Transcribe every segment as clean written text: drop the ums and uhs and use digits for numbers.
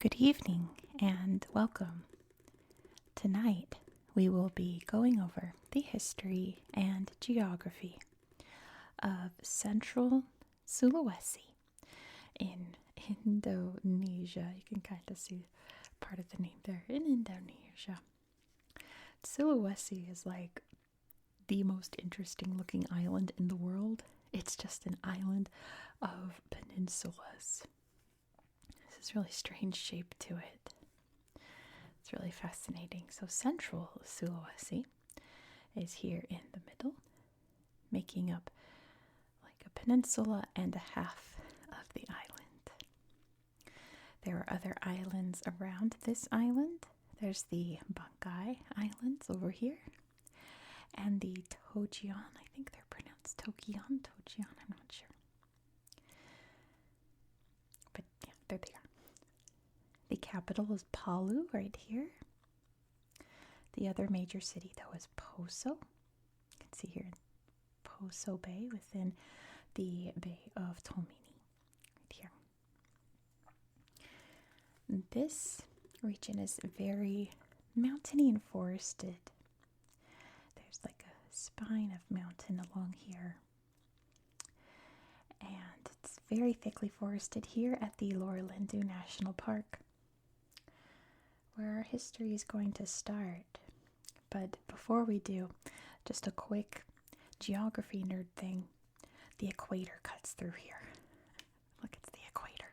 Good evening and welcome. Tonight we will be going over the history and geography of Central Sulawesi in Indonesia. You can kind of see part of the name there in Indonesia. Sulawesi is like the most interesting looking island in the world. It's just an island of peninsulas. This really strange shape to it. It's really fascinating. So Central Sulawesi is here in the middle, making up like a peninsula and a half of the island. There are other islands around this island. There's the Banggai Islands over here, and the Togian. I think they're pronounced Togian, I'm not sure. But yeah, there they are. The capital is Palu, right here. The other major city, though, is Poso. You can see here Poso Bay within the Bay of Tomini, right here. This region is very mountainy and forested. There's like a spine of mountain along here. And it's very thickly forested here at the Lorilindu National Park, where our history is going to start. But before we do, just a quick geography nerd thing. The equator cuts through here. Look, it's the equator.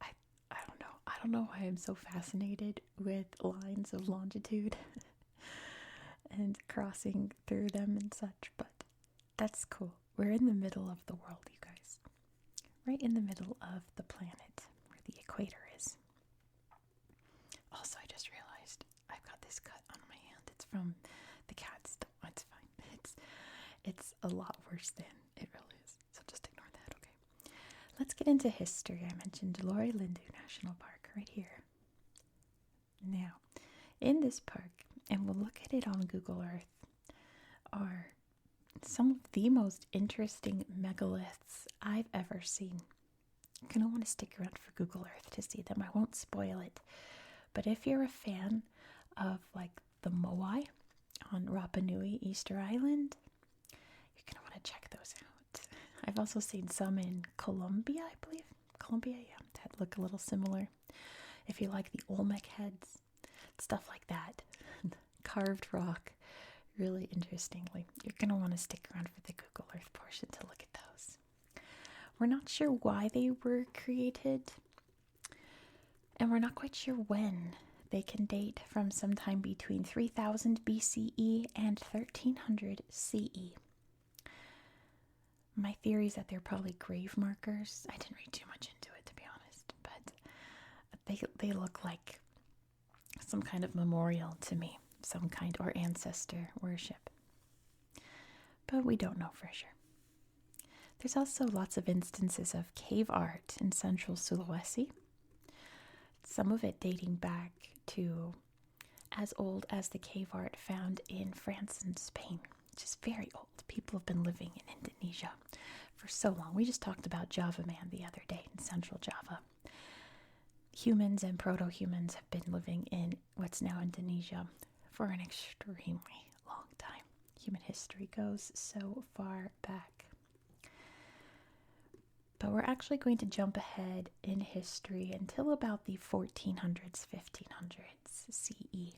I don't know why I'm so fascinated with lines of longitude and crossing through them and such, but that's cool. We're in the middle of the world, you guys. Right in the middle of the planet, where the equator is. Also, I just realized I've got this cut on my hand. It's from the cat's. It's fine. It's a lot worse than it really is. So just ignore that, okay? Let's get into history. I mentioned Lorilindu National Park right here. Now, in this park, and we'll look at it on Google Earth, are some of the most interesting megaliths I've ever seen. You're going to want to stick around for Google Earth to see them. I won't spoil it. But if you're a fan of like the Moai on Rapa Nui, Easter Island, you're going to want to check those out. I've also seen some in Colombia, I believe. Colombia, yeah, that look a little similar. If you like the Olmec heads, stuff like that. Carved rock, really interestingly. You're going to want to stick around for the Google Earth portion to look at those. We're not sure why they were created, and we're not quite sure when. They can date from sometime between 3000 BCE and 1300 CE. My theory is that they're probably grave markers. I didn't read too much into it, to be honest, but they look like some kind of memorial to me, some kind, or ancestor worship. But we don't know for sure. There's also lots of instances of cave art in Central Sulawesi. Some of it dating back to as old as the cave art found in France and Spain, which is very old. People have been living in Indonesia for so long. We just talked about Java Man the other day in Central Java. Humans and proto-humans have been living in what's now Indonesia for an extremely long time. Human history goes so far back. But we're actually going to jump ahead in history until about the 1400s, 1500s CE.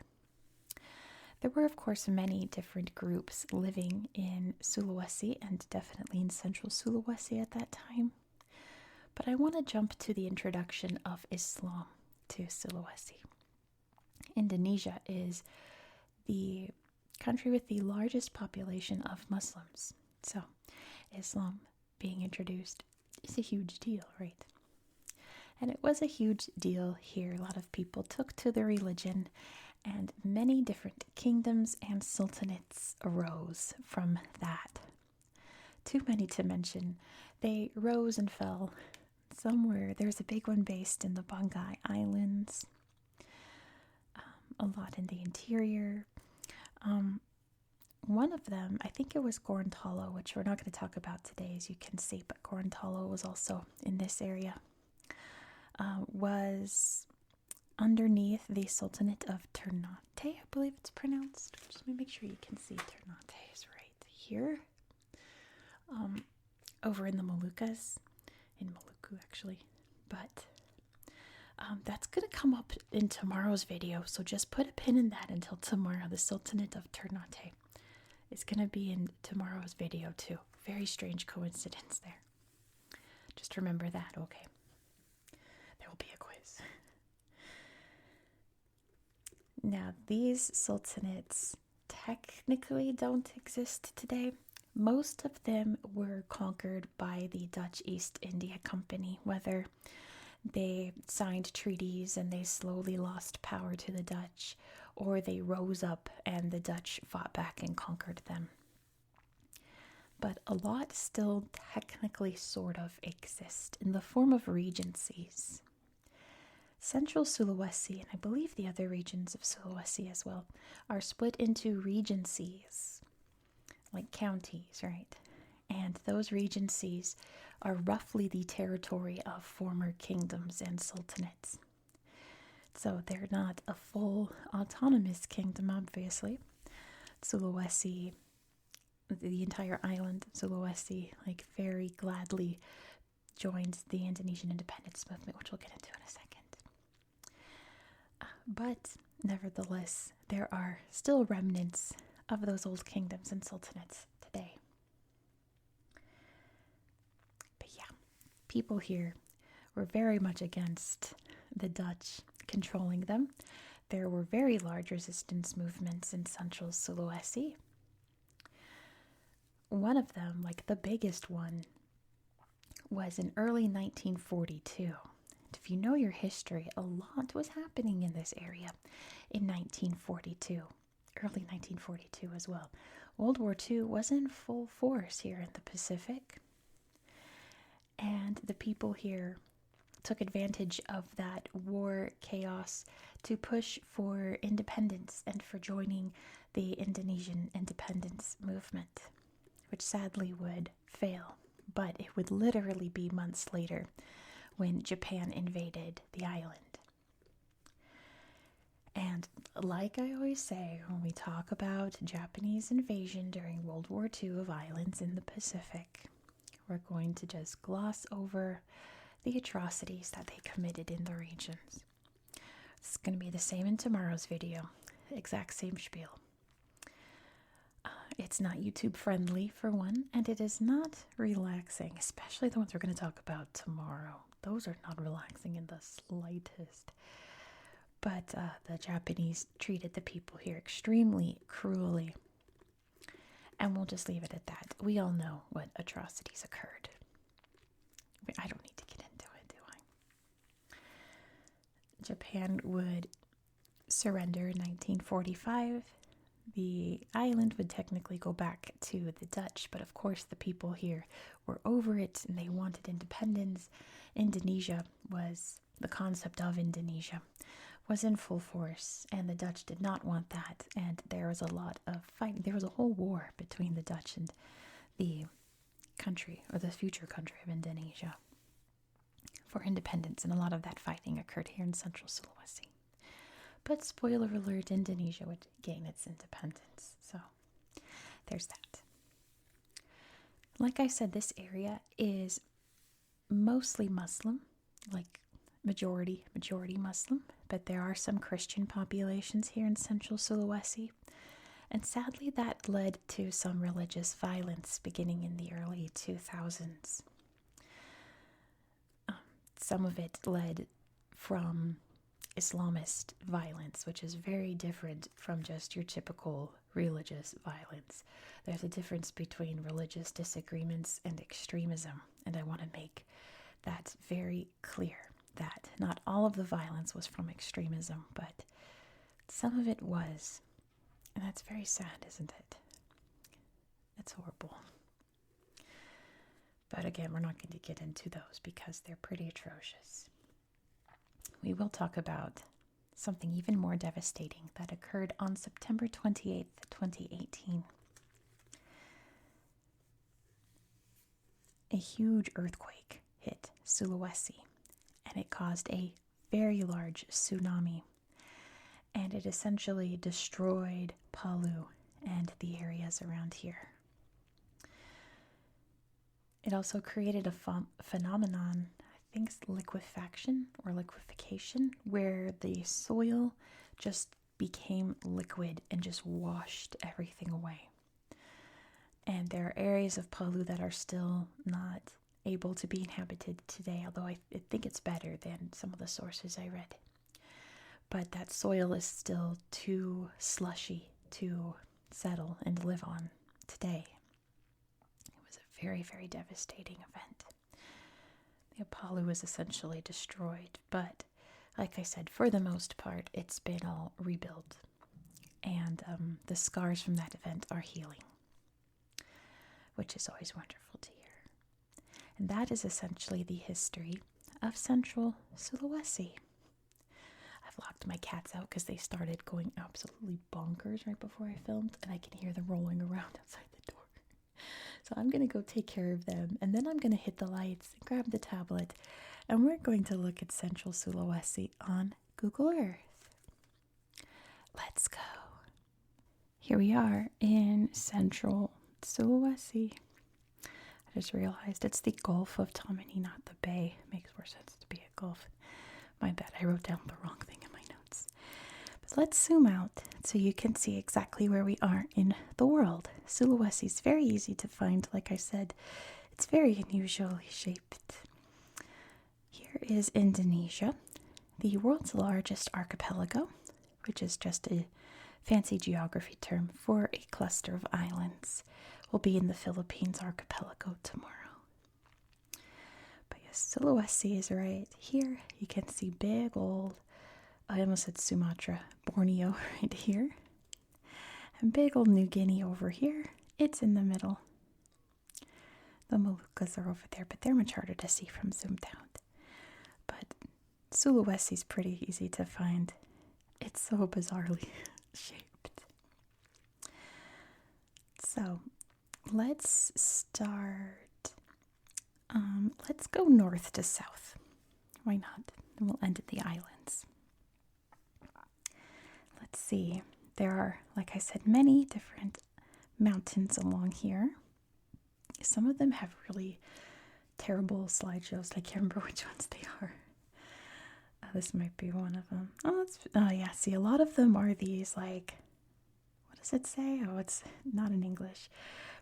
There were, of course, many different groups living in Sulawesi and definitely in Central Sulawesi at that time. But I want to jump to the introduction of Islam to Sulawesi. Indonesia is the country with the largest population of Muslims. So, Islam being introduced is a huge deal, right? And it was a huge deal here. A lot of people took to the religion, and many different kingdoms and sultanates arose from that. Too many to mention. They rose and fell. There's a big one based in the Banggai Islands, a lot in the interior. One of them, I think it was Gorontalo, which we're not going to talk about today, as you can see, but Gorontalo was also in this area. was underneath the Sultanate of Ternate, I believe it's pronounced. Just let me make sure you can see Ternate is right here. Over in the Moluccas, in Maluku actually. But that's going to come up in tomorrow's video, so just put a pin in that until tomorrow. The Sultanate of Ternate is going to be in tomorrow's video too. Very strange coincidence there. Just remember that, okay? There will be a quiz. Now, these sultanates technically don't exist today. Most of them were conquered by the Dutch East India Company, whether they signed treaties and they slowly lost power to the Dutch, or they rose up and the Dutch fought back and conquered them. But a lot still technically sort of exist in the form of regencies. Central Sulawesi, and I believe the other regions of Sulawesi as well, are split into regencies, like counties, right? And those regencies are roughly the territory of former kingdoms and sultanates. So they're not a full autonomous kingdom, obviously. Sulawesi, the entire island of Sulawesi, like very gladly joined the Indonesian independence movement, which we'll get into in a second. But nevertheless, there are still remnants of those old kingdoms and sultanates today. But yeah, people here were very much against the Dutch controlling them. There were very large resistance movements in Central Sulawesi. One of them, like the biggest one, was in early 1942. If you know your history, a lot was happening in this area in 1942, early 1942 as well. World War II was in full force here in the Pacific, and the people here took advantage of that war chaos to push for independence and for joining the Indonesian independence movement, which sadly would fail, but it would literally be months later when Japan invaded the island. And like I always say, when we talk about Japanese invasion during World War II of islands in the Pacific, we're going to just gloss over the atrocities that they committed in the regions. It's going to be the same in tomorrow's video, the exact same spiel. It's not YouTube friendly for one, and it is not relaxing, especially the ones we're going to talk about tomorrow. Those are not relaxing in the slightest. But the Japanese treated the people here extremely cruelly. And we'll just leave it at that. We all know what atrocities occurred. I don't need to get into it, do I? Japan would surrender in 1945. The island would technically go back to the Dutch, but of course the people here were over it and they wanted independence. The concept of Indonesia was in full force, and the Dutch did not want that, and there was a lot of fighting. There was a whole war between the Dutch and the country, or the future country of Indonesia, for independence, and a lot of that fighting occurred here in Central Sulawesi. But spoiler alert, Indonesia would gain its independence, so there's that. Like I said, this area is mostly Muslim, like majority Muslim, but there are some Christian populations here in Central Sulawesi, and sadly that led to some religious violence beginning in the early 2000s. Some of it led from Islamist violence, which is very different from just your typical religious violence. There's a difference between religious disagreements and extremism, and I want to make that very clear, that not all of the violence was from extremism, but some of it was. And that's very sad, isn't it? It's horrible. But again, we're not going to get into those because they're pretty atrocious. We will talk about something even more devastating that occurred on September 28th, 2018. A huge earthquake hit Sulawesi, and it caused a very large tsunami. And it essentially destroyed Palu and the areas around here. It also created a phenomenon, I think it's liquefaction or liquefaction, where the soil just became liquid and just washed everything away. And there are areas of Palu that are still not able to be inhabited today, although I think it's better than some of the sources I read. But that soil is still too slushy to settle and live on today. It was a very, very devastating event. The Palu was essentially destroyed, but like I said, for the most part, it's been all rebuilt. And the scars from that event are healing, which is always wonderful to hear. And that is essentially the history of Central Sulawesi. I've locked my cats out because they started going absolutely bonkers right before I filmed, and I can hear them rolling around outside the door. So I'm going to go take care of them, and then I'm going to hit the lights, grab the tablet, and we're going to look at Central Sulawesi on Google Earth. Let's go. Here we are in Central Sulawesi. I just realized it's the Gulf of Tammany, not the bay. It makes more sense to be a gulf. My bad, I wrote down the wrong thing in my notes. But let's zoom out so you can see exactly where we are in the world. Sulawesi is very easy to find, like I said. It's very unusually shaped. Here is Indonesia, the world's largest archipelago, which is just a fancy geography term for a cluster of islands. We'll be in the Philippines archipelago tomorrow. But yes, Sulawesi is right here. You can see big old, I almost said Sumatra, Borneo right here. And big old New Guinea over here. It's in the middle. The Moluccas are over there, but they're much harder to see from zoomed out. But Sulawesi is pretty easy to find. It's so bizarrely shaped. So let's start. Let's go north to south. Why not? And we'll end at the islands. Let's see. There are, like I said, many different mountains along here. Some of them have really terrible slideshows. I can't remember which ones they are. This might be one of them. Oh yeah. See, a lot of them are these, like, what does it say? Oh, it's not in English,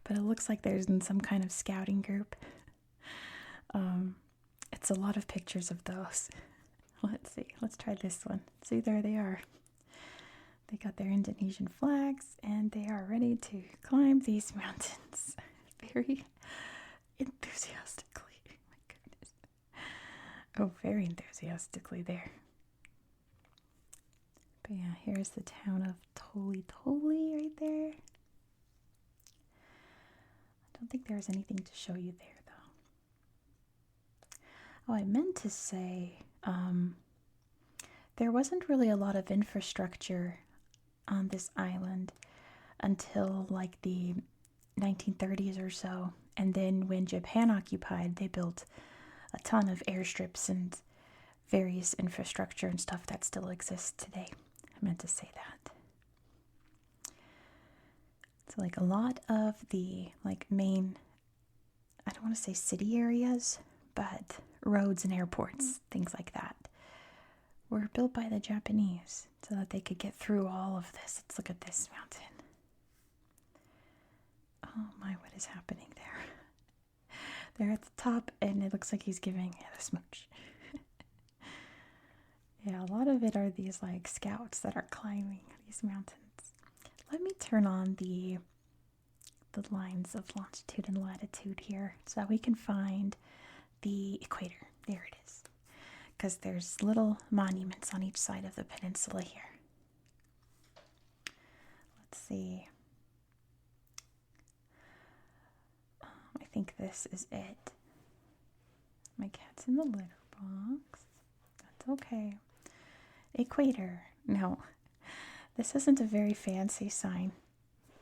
but it looks like there's in some kind of scouting group. It's a lot of pictures of those. Let's see. Let's try this one. See, there they are. They got their Indonesian flags, and they are ready to climb these mountains. Very enthusiastically. My goodness. Oh, very enthusiastically there. But yeah, here's the town of Toli Toli right there. I don't think there's anything to show you there, though. Oh, I meant to say, there wasn't really a lot of infrastructure on this island until like the 1930s or so. And then when Japan occupied, they built a ton of airstrips and various infrastructure and stuff that still exists today. I meant to say that. So like a lot of the like main, I don't want to say city areas, but roads and airports, things like that, were built by the Japanese so that they could get through all of this. Let's look at this mountain. Oh my, what is happening there? They're at the top, and it looks like he's giving it a smooch. Yeah, a lot of it are these like scouts that are climbing these mountains. Let me turn on the lines of longitude and latitude here so that we can find the equator. There it is. Because there's little monuments on each side of the peninsula here. Let's see. I think this is it. My cat's in the litter box. That's okay. Equator. No, this isn't a very fancy sign.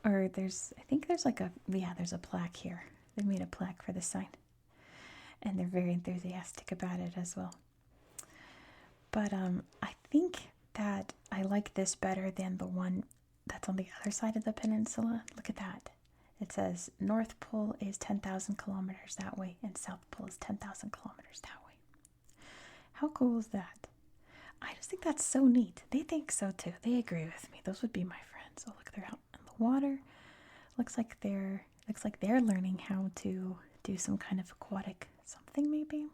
Or I think there's like there's a plaque here. They made a plaque for the sign. And they're very enthusiastic about it as well. But I think that I like this better than the one that's on the other side of the peninsula. Look at that. It says North Pole is 10,000 kilometers that way and South Pole is 10,000 kilometers that way. How cool is that? I just think that's so neat. They think so too. They agree with me. Those would be my friends. Oh, look, they're out in the water. Looks like they're learning how to do some kind of aquatic something, maybe.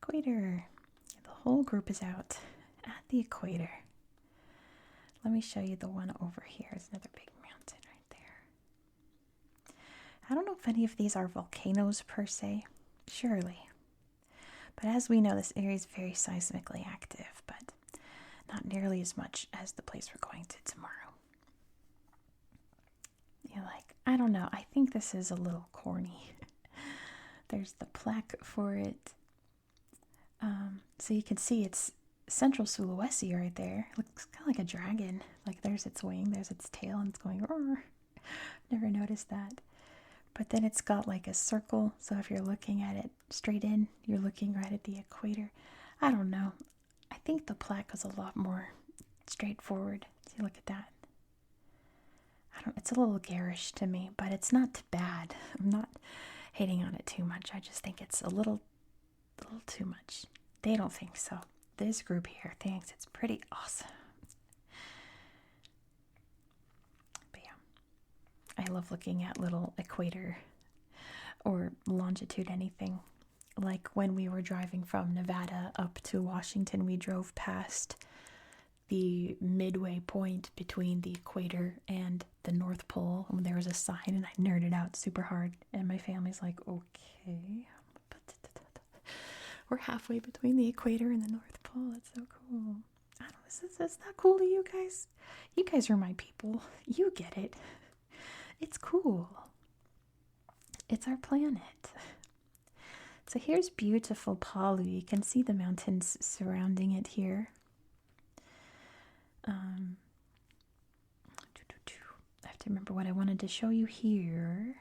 Equator. The whole group is out at the equator. Let me show you the one over here. There's another big mountain right there. I don't know if any of these are volcanoes per se. Surely. But as we know, this area is very seismically active, but not nearly as much as the place we're going to tomorrow. You're like, I don't know. I think this is a little corny. There's the plaque for it. So you can see it's central Sulawesi right there. Looks kind of like a dragon. Like there's its wing, there's its tail, and it's going roar. Never noticed that. But then it's got like a circle. So if you're looking at it straight in, you're looking right at the equator. I don't know. I think the plaque is a lot more straightforward. See, look at that. It's a little garish to me, but it's not bad. I'm not hating on it too much. I just think it's a little too much. They don't think so. This group here thinks it's pretty awesome. But yeah, I love looking at little equator or longitude anything. Like when we were driving from Nevada up to Washington, we drove past the midway point between the equator and the North Pole. And there was a sign and I nerded out super hard. And my family's like, okay. We're halfway between the equator and the North Pole. That's so cool. I don't know, is that cool to you guys? You guys are my people. You get it. It's cool. It's our planet. So here's beautiful Palu. You can see the mountains surrounding it here. I have to remember what I wanted to show you here.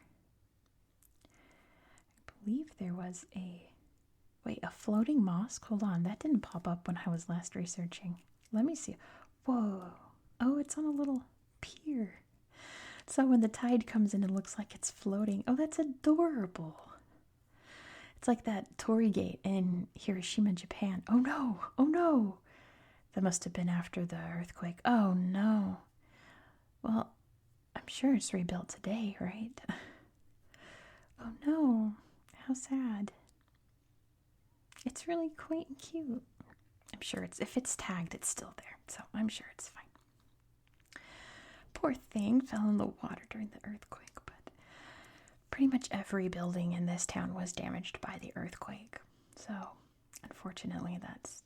I believe there was a floating mosque? Hold on, that didn't pop up when I was last researching. Let me see. Whoa. Oh, it's on a little pier. So when the tide comes in, it looks like it's floating. Oh, that's adorable. It's like that torii gate in Hiroshima, Japan. Oh no, oh no. That must have been after the earthquake. Oh no. Well, I'm sure it's rebuilt today, right? Oh no, how sad. It's really quaint and cute. I'm sure if it's tagged, it's still there. So I'm sure it's fine. Poor thing fell in the water during the earthquake, but pretty much every building in this town was damaged by the earthquake. So unfortunately, that's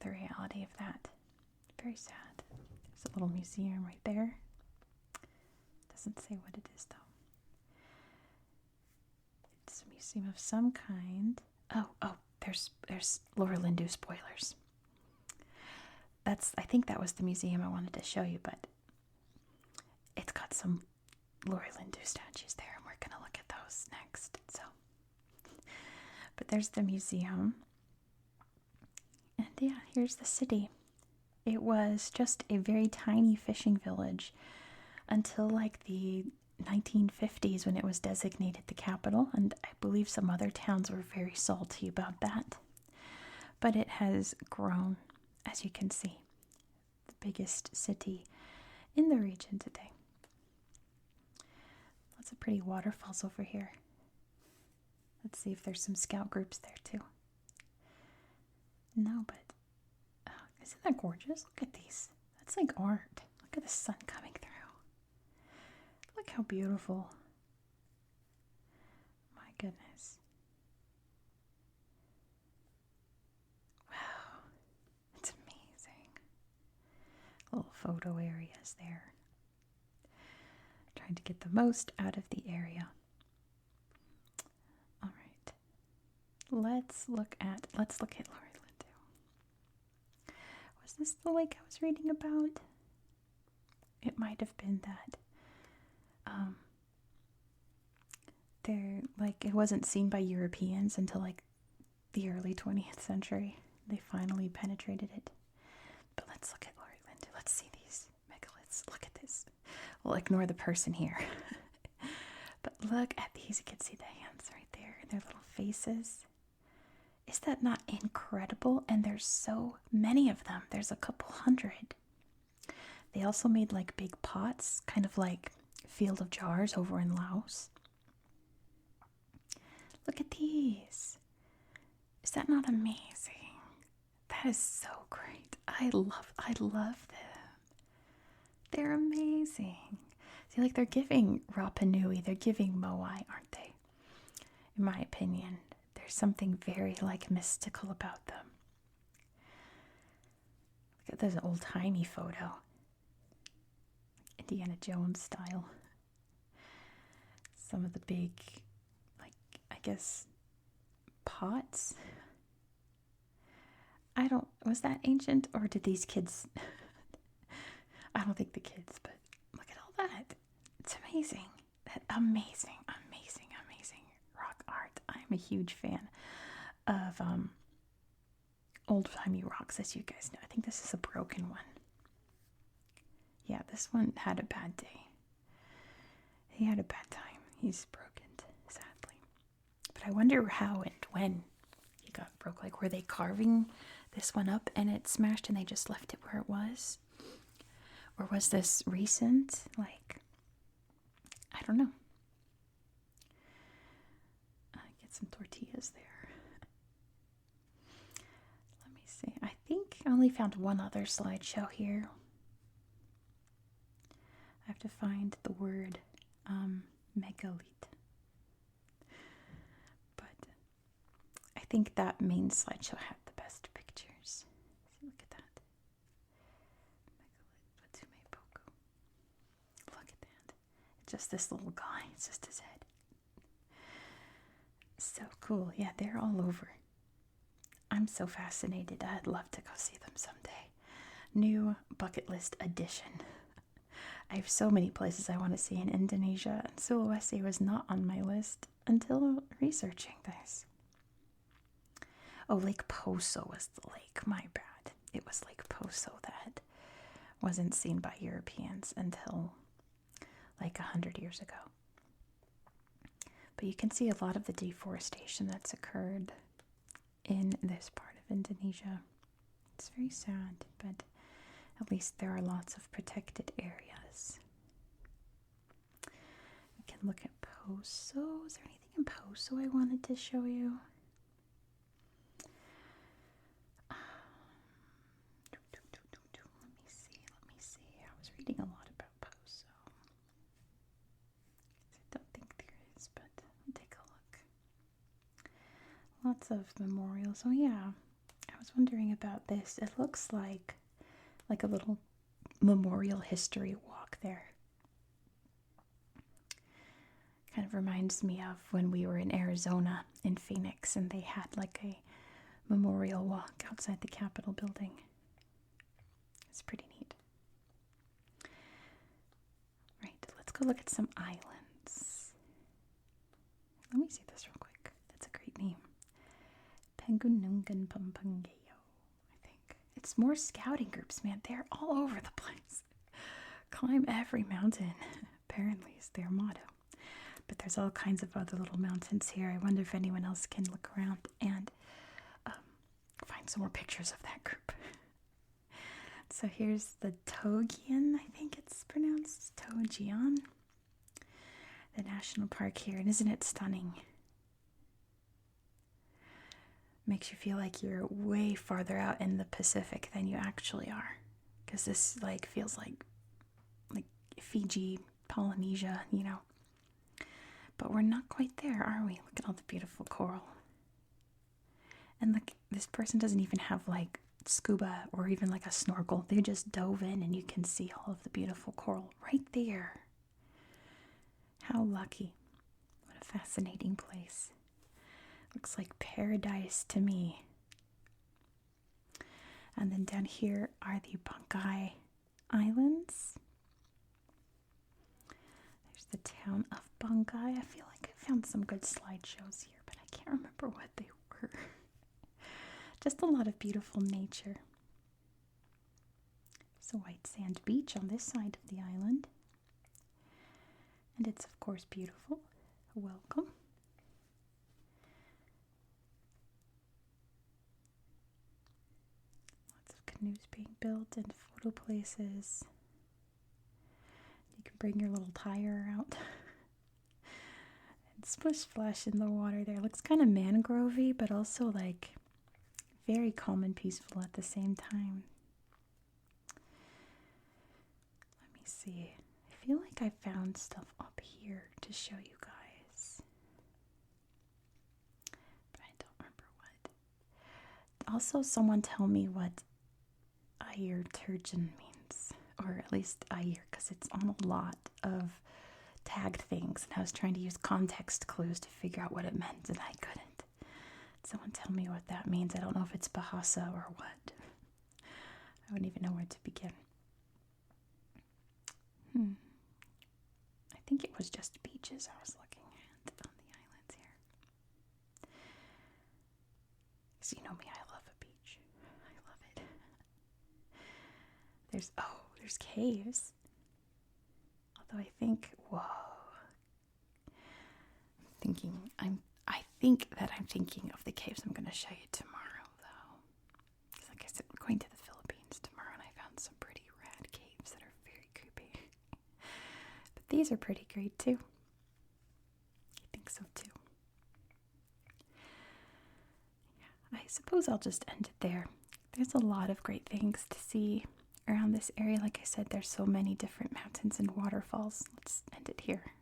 the reality of that. Very sad. There's a little museum right there. Doesn't say what it is though. It's a museum of some kind. Oh, there's Laura Lindu spoilers. I think that was the museum I wanted to show you, but it's got some Laura Lindu statues there, and we're gonna look at those next. So, but there's the museum, and yeah, here's the city. It was just a very tiny fishing village until like the 1950s when it was designated the capital, and I believe some other towns were very salty about that. But it has grown, as you can see. The biggest city in the region today. Lots of pretty waterfalls over here. Let's see if there's some scout groups there too. No, but isn't that gorgeous? Look at these. That's like art. Look at the sun coming through. Look how beautiful. My goodness. Wow. It's amazing. Little photo areas there. Trying to get the most out of the area. All right. Let's look at Laura Lindu. Was this the lake I was reading about? It might have been that. It wasn't seen by Europeans until like the early 20th century. They finally penetrated it. But let's look at Ireland. Let's see these megaliths. Look at this. We'll ignore the person here. But look at these. You can see the hands right there and their little faces. Is that not incredible? And there's so many of them. There's a couple hundred. They also made like big pots, kind of like Field of Jars over in Laos. Look at these. Is that not amazing? That is so great. I love them. They're amazing. See, like they're giving Rapa Nui, they're giving Moai, aren't they? In my opinion, there's something very like mystical about them. Look at this old-timey photo. Indiana Jones style. Some of the big, like, I guess, pots. Was that ancient or did these kids? I don't think the kids, but look at all that. It's amazing. That amazing rock art. I'm a huge fan of old-timey rocks, as you guys know. I think this is a broken one. Yeah, this one had a bad day. He had a bad time. He's broken, sadly. But I wonder how and when he got broke. Like, were they carving this one up and it smashed and they just left it where it was? Or was this recent? Like, I don't know. Get some tortillas there. Let me see. I think I only found one other slideshow here. I have to find the word megalith. But I think that main slideshow had the best pictures. See, look at that. Megalith Watume Boko. Look at that. It's just this little guy. It's just his head. So cool. Yeah, they're all over. I'm so fascinated. I'd love to go see them someday. New bucket list edition. I have so many places I want to see in Indonesia, and Sulawesi was not on my list until researching this. Oh, Lake Poso was the lake. My bad. It was Lake Poso that wasn't seen by Europeans until like 100 years ago. But you can see a lot of the deforestation that's occurred in this part of Indonesia. It's very sad, but at least there are lots of protected areas. We can look at Poso. Is there anything in Poso I wanted to show you? Let me see. I was reading a lot about Poso. I don't think there is, but I'll take a look. Lots of memorials. Oh yeah, I was wondering about this. It looks like a little memorial history walk there. Kind of reminds me of when we were in Arizona in Phoenix and they had like a memorial walk outside the Capitol building. It's pretty neat. Right, let's go look at some islands. Let me see this real quick. That's a great name. Pengunungan Pampangeo. It's more scouting groups, man. They're all over the place. Climb every mountain, apparently, is their motto. But there's all kinds of other little mountains here. I wonder if anyone else can look around and find some more pictures of that group. So here's the Togian, I think it's pronounced Togian. The national park here. And isn't it stunning? Makes you feel like you're way farther out in the Pacific than you actually are, because this like feels like Fiji, Polynesia, you know, but we're not quite there, are we? Look at all the beautiful coral. And like this person doesn't even have like scuba or even like a snorkel. They just dove in and you can see all of the beautiful coral right there. How lucky. What a fascinating place. Looks like paradise to me. And then down here are the Banggai Islands. There's the town of Banggai. I feel like I found some good slideshows here, but I can't remember what they were. Just a lot of beautiful nature. There's a white sand beach on this side of the island. And it's, of course, beautiful. Welcome. Lots of canoes being built and photo places. You can bring your little tire out. And splish splash in the water there. Looks kind of mangrovey, but also like very calm and peaceful at the same time. Let me see. I feel like I found stuff up here to show you guys. But I don't remember what. Also, someone tell me what Ayurturgeon means. Or at least Ayur, because it's on a lot of tagged things. And I was trying to use context clues to figure out what it meant, and I couldn't. Someone tell me what that means. I don't know if it's Bahasa or what. I wouldn't even know where to begin. I think it was just beaches I was looking at on the islands here. So you know me, I love a beach. I love it. There's caves. Although I think, I think that I'm thinking of the caves I'm going to show you tomorrow, though. Because like I said, we're going to the Philippines tomorrow, and I found some pretty rad caves that are very creepy. But these are pretty great, too. I think so, too. Yeah, I suppose I'll just end it there. There's a lot of great things to see around this area. Like I said, there's so many different mountains and waterfalls. Let's end it here.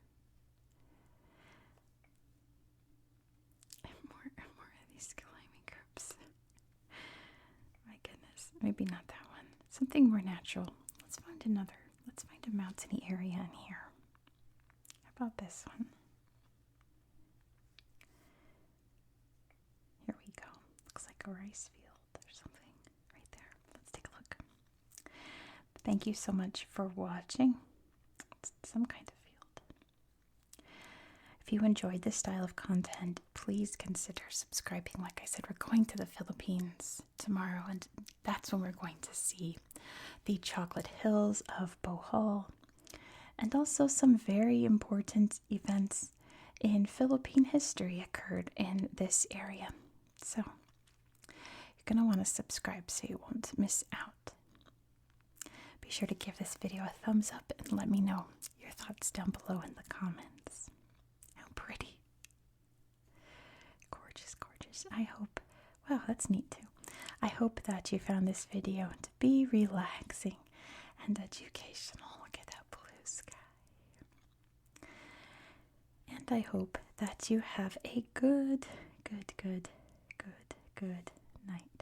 More of these climbing groups. My goodness. Maybe not that one. Something more natural. Let's find a mountainy area in here. How about this one? Here we go. Looks like a rice field or something right there. Let's take a look. Thank you so much for watching. It's some kind of field. If you enjoyed this style of content, please consider subscribing. Like I said, we're going to the Philippines tomorrow, and that's when we're going to see the chocolate hills of Bohol, and also some very important events in Philippine history occurred in this area. So you're going to want to subscribe so you won't miss out. Be sure to give this video a thumbs up and let me know your thoughts down below in the comments. How pretty. Gorgeous, gorgeous. I hope, wow, that's neat too. I hope that you found this video to be relaxing and educational. Look at that blue sky. And I hope that you have a good night.